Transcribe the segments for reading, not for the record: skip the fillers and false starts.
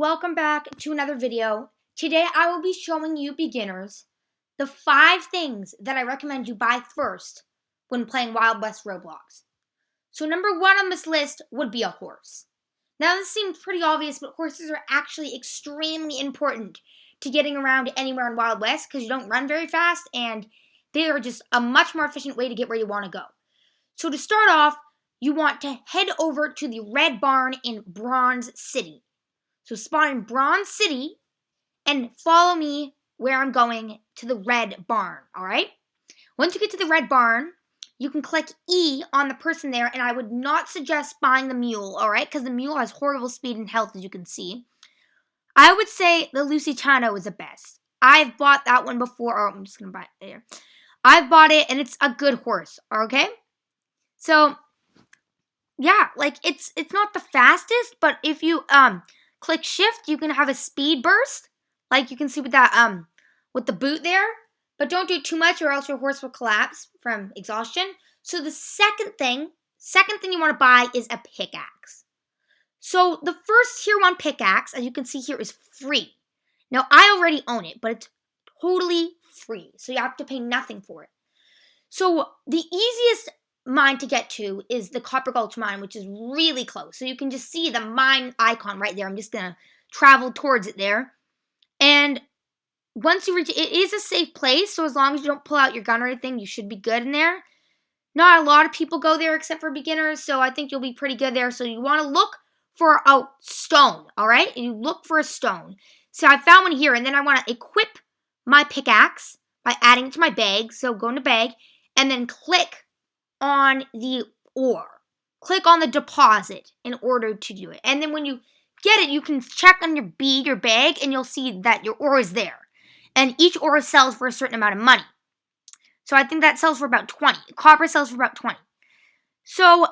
welcome back to another video. Today I will be showing you beginners the 5 things that I recommend you buy first when playing Wild West Roblox. So number 1 on this list would be a horse. Now this seems pretty obvious, but horses are actually extremely important to getting around anywhere in Wild West because you don't run very fast and they are just a much more efficient way to get where you want to go. So to start off, you want to head over to the Red Barn in Bronze City. So spawn in Bronze City and follow me where I'm going to the Red Barn, alright? Once you get to the Red Barn, you can click E on the person there, and I would not suggest buying the mule, alright? Because the mule has horrible speed and health, as you can see. I would say the Lusitano is the best. I've bought that one before. I'm just going to buy it there. I've bought it, and it's a good horse, okay? So, yeah, like, it's not the fastest, but if you, click shift, you can have a speed burst, like you can see with that, with the boot there, but don't do it too much or else your horse will collapse from exhaustion. So the second thing you want to buy is a pickaxe. So the first tier 1 pickaxe, as you can see here, is free. Now I already own it, but it's totally free, so you have to pay nothing for it. So the easiest mine to get to is the Copper Gulch mine, which is really close. So you can just see the mine icon right there. I'm just going to travel towards it there. And once you reach it, it is a safe place. So as long as you don't pull out your gun or anything, you should be good in there. Not a lot of people go there except for beginners. So I think you'll be pretty good there. So you want to look for a stone. All right. And you look for a stone. So I found one here. And then I want to equip my pickaxe by adding it to my bag. So go into bag and then click on the ore. Click on the deposit in order to do it. And then when you get it, you can check on your bag, and you'll see that your ore is there. And each ore sells for a certain amount of money. So I think that sells for about 20. Copper sells for about 20. So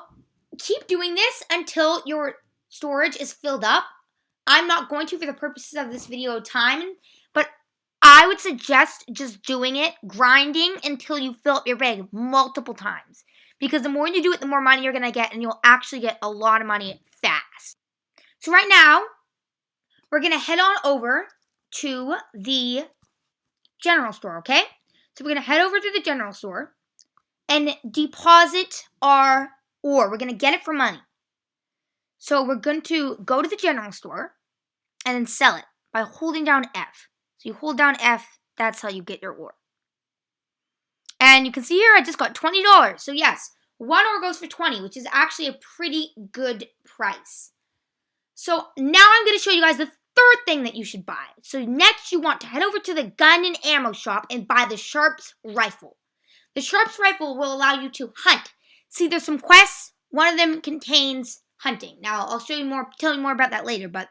keep doing this until your storage is filled up. I'm not going to for the purposes of this video time, but I would suggest just doing it, grinding until you fill up your bag multiple times. Because the more you do it, the more money you're going to get, and you'll actually get a lot of money fast. So right now, we're going to head on over to the general store, okay? So we're going to head over to the general store and deposit our ore. We're going to get it for money. So we're going to go to the general store and then sell it by holding down F. So you hold down F, that's how you get your ore. And you can see here I just got $20. So yes, 1 ore goes for 20, which is actually a pretty good price. So now I'm going to show you guys the third thing that you should buy. So next you want to head over to the gun and ammo shop and buy the Sharps rifle. The Sharps rifle will allow you to hunt. See, there's some quests. One of them contains hunting. Now I'll tell you more about that later, but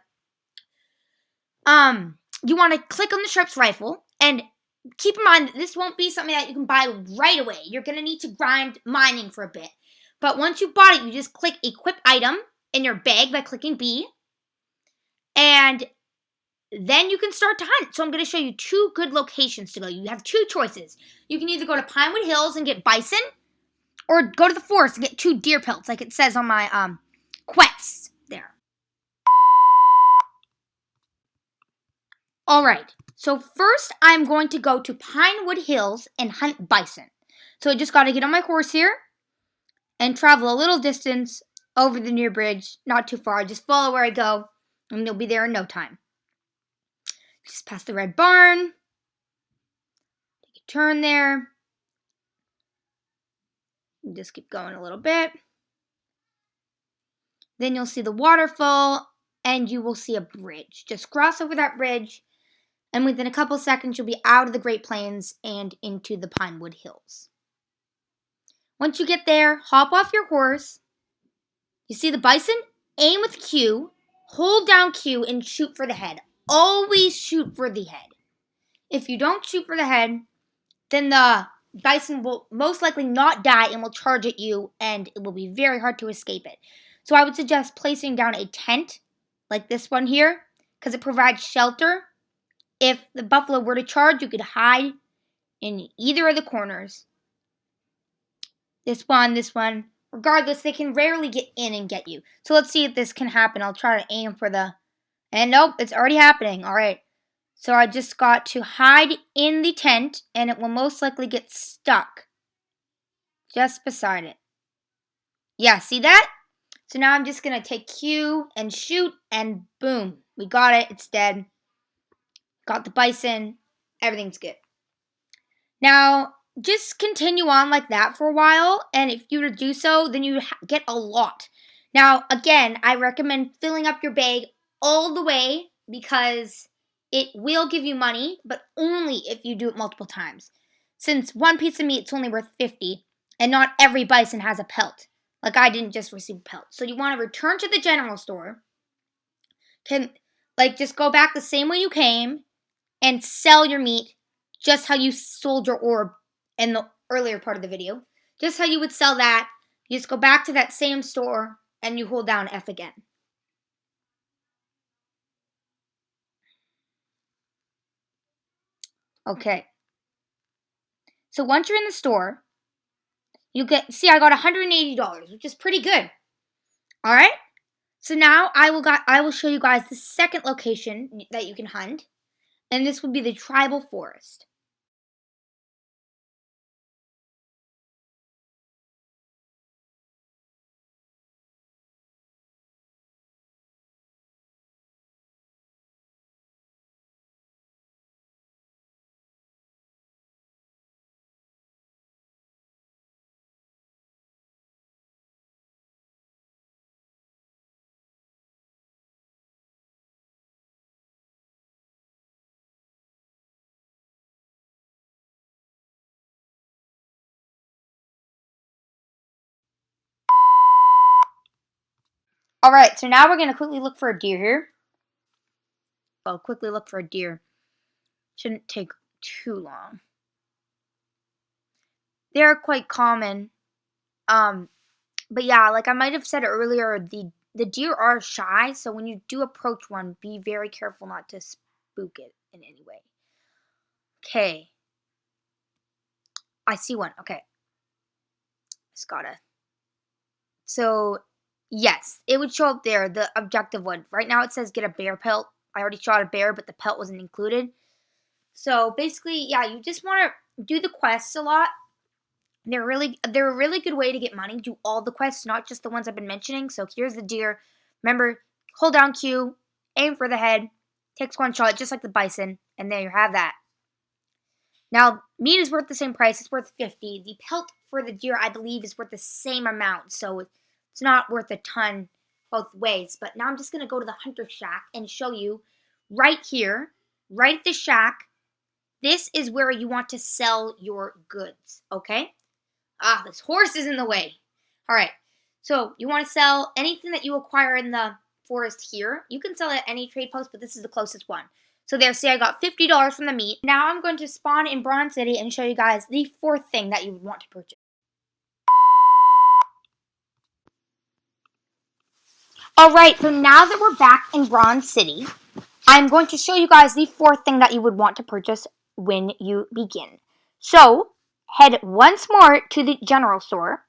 you want to click on the Sharps rifle, and keep in mind that this won't be something that you can buy right away. You're going to need to grind mining for a bit. But once you've bought it, you just click Equip Item in your bag by clicking B. And then you can start to hunt. So I'm going to show you 2 good locations to go. You have 2 choices. You can either go to Pinewood Hills and get bison, or go to the forest and get 2 deer pelts, like it says on my quests there. Alright, so first I'm going to go to Pinewood Hills and hunt bison. So I just got to get on my horse here and travel a little distance over the near bridge. Not too far, just follow where I go and you'll be there in no time. Just past the Red Barn. Take a turn there. And just keep going a little bit. Then you'll see the waterfall and you will see a bridge. Just cross over that bridge. And within a couple seconds, you'll be out of the Great Plains and into the Pinewood Hills. Once you get there, hop off your horse. You see the bison? Aim with Q, hold down Q, and shoot for the head. Always shoot for the head. If you don't shoot for the head, then the bison will most likely not die and will charge at you, and it will be very hard to escape it. So I would suggest placing down a tent, like this one here, because it provides shelter. If the buffalo were to charge, you could hide in either of the corners. This one. Regardless, they can rarely get in and get you. So let's see if this can happen. I'll try to aim for the And nope, it's already happening. Alright. So I just got to hide in the tent, and it will most likely get stuck just beside it. Yeah, see that? So now I'm just going to take Q and shoot, and boom. We got it. It's dead. Got the bison. Everything's good. Now, just continue on like that for a while, and if you were to do so, then you get a lot. Now, again, I recommend filling up your bag all the way because it will give you money, but only if you do it multiple times. Since one piece of meat is only worth 50, and not every bison has a pelt. Like I didn't just receive a pelt. So you want to return to the general store, just go back the same way you came, and sell your meat just how you sold your orb in the earlier part of the video. Just how you would sell that. You just go back to that same store and you hold down F again. Okay. So once you're in the store, you I got $180, which is pretty good. All right? So now I will show you guys the second location that you can hunt, and this would be the tribal forest. All right, so now we're going to quickly look for a deer here. I'll quickly look for a deer. Shouldn't take too long. They're quite common. But yeah, like I might have said earlier, the deer are shy, so when you do approach one, be very careful not to spook it in any way. Okay. I see one. Okay. Just gotta. So, yes, it would show up there, the objective one. Right now it says get a bear pelt. I already shot a bear, but the pelt wasn't included. So, basically, yeah, you just want to do the quests a lot. They're a really good way to get money. Do all the quests, not just the ones I've been mentioning. So here's the deer. Remember, hold down Q, aim for the head, takes one shot just like the bison, and there you have that. Now, meat is worth the same price. It's worth 50. The pelt for the deer, I believe, is worth the same amount. So it's not worth a ton both ways. But now I'm just going to go to the hunter shack and show you right here, right at the shack. This is where you want to sell your goods, okay? Ah, this horse is in the way. All right. So you want to sell anything that you acquire in the forest here. You can sell it at any trade post, but this is the closest one. So there, see, I got $50 from the meat. Now I'm going to spawn in Bronze City and show you guys the fourth thing that you would want to purchase. All right, so now that we're back in Bronze City, I'm going to show you guys the fourth thing that you would want to purchase when you begin. So head once more to the general store.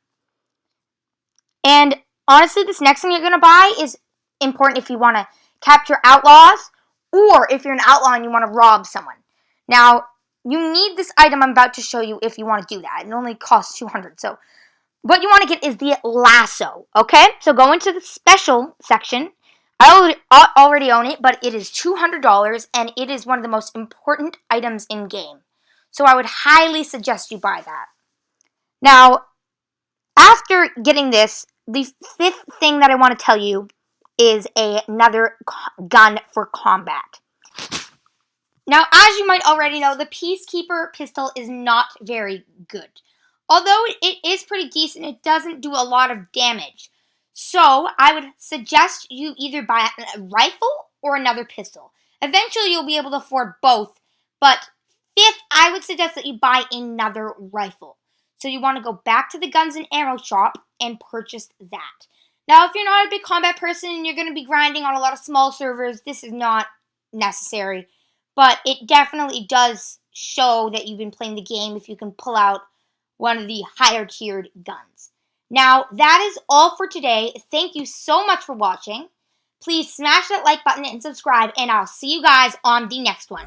And honestly, this next thing you're going to buy is important if you want to capture outlaws or if you're an outlaw and you want to rob someone. Now, you need this item I'm about to show you if you want to do that. It only costs 200. So what you want to get is the lasso, okay? So go into the special section. I already own it, but it is $200 and it is one of the most important items in game. So I would highly suggest you buy that. Now, after getting this, the fifth thing that I want to tell you is another gun for combat. Now, as you might already know, the Peacekeeper pistol is not very good. Although it is pretty decent, it doesn't do a lot of damage. So, I would suggest you either buy a rifle or another pistol. Eventually, you'll be able to afford both. But fifth, I would suggest that you buy another rifle. So you want to go back to the guns and ammo shop and purchase that. Now, if you're not a big combat person and you're going to be grinding on a lot of small servers, this is not necessary. But it definitely does show that you've been playing the game if you can pull out one of the higher tiered guns. Now, that is all for today. Thank you so much for watching. Please smash that like button and subscribe, and I'll see you guys on the next one.